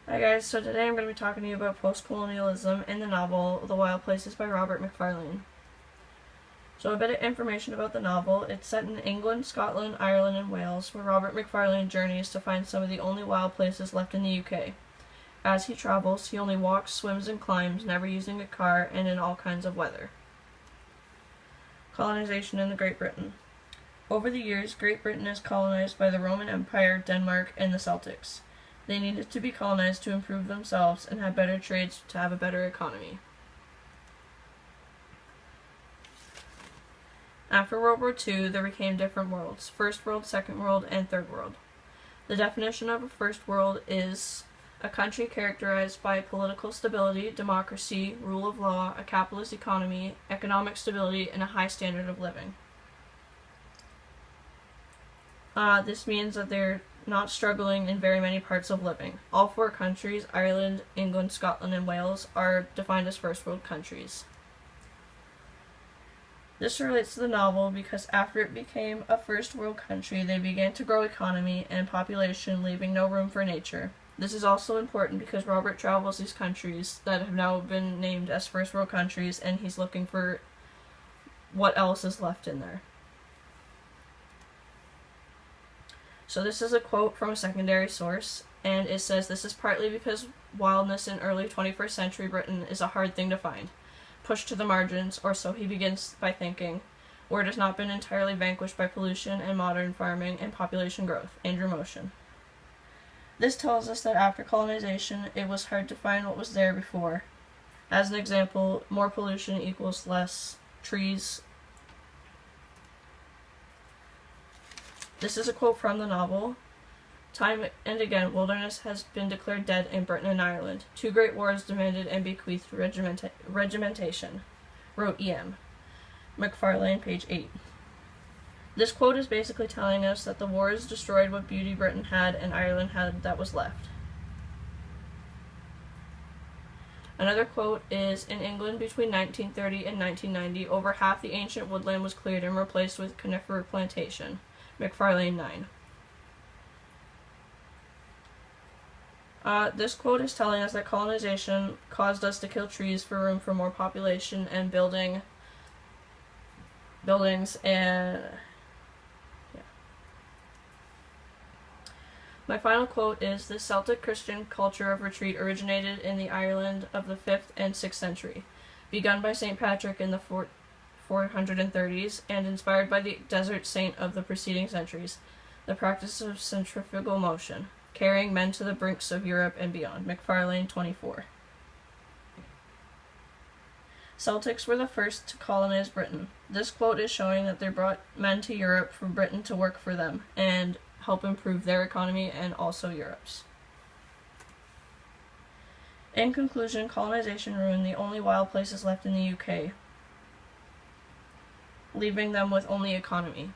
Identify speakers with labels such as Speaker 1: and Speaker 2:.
Speaker 1: Hi guys, so today I'm going to be talking to you about post-colonialism in the novel The Wild Places by Robert Macfarlane. So a bit of information about the novel. It's set in England, Scotland, Ireland, and Wales, where Robert Macfarlane journeys to find some of the only wild places left in the UK. As he travels, he only walks, swims, and climbs, never using a car, and in all kinds of weather. Colonization in Great Britain. Over the years, Great Britain is colonized by the Roman Empire, Denmark, and the Celtics. They needed to be colonized to improve themselves and have better trades to have a better economy. After World War II, there became different worlds: First World, Second World, and Third World. The definition of a First World is a country characterized by political stability, democracy, rule of law, a capitalist economy, economic stability, and a high standard of living. This means that they're not struggling in very many parts of living. All four countries, Ireland, England, Scotland, and Wales, are defined as first world countries. This relates to the novel because after it became a first world country, they began to grow economy and population, leaving no room for nature. This is also important because Robert travels these countries that have now been named as first world countries, and he's looking for what else is left in there. So this is a quote from a secondary source, and it says, "This is partly because wildness in early 21st century Britain is a hard thing to find, pushed to the margins, or so he begins by thinking, where it has not been entirely vanquished by pollution and modern farming and population growth." Andrew Motion. This tells us that after colonization, it was hard to find what was there before. As an example, more pollution equals less trees. This is a quote from the novel. "Time and again, wilderness has been declared dead in Britain and Ireland. Two great wars demanded and bequeathed regimentation," wrote E.M. Macfarlane, page 8. This quote is basically telling us that the wars destroyed what beauty Britain had and Ireland had that was left. Another quote is, "In England between 1930 and 1990, over half the ancient woodland was cleared and replaced with conifer plantation." Macfarlane 9. This quote is telling us that colonization caused us to kill trees for room for more population and buildings and My final quote is, "The Celtic Christian culture of retreat originated in the Ireland of the 5th and 6th century, begun by St. Patrick in the 430s, and inspired by the desert saint of the preceding centuries, the practice of centrifugal motion, carrying men to the brinks of Europe and beyond." Macfarlane 24. Celtics were the first to colonize Britain. This quote is showing that they brought men to Europe from Britain to work for them and help improve their economy and also Europe's. In conclusion, colonization ruined the only wild places left in the UK, leaving them with only economy.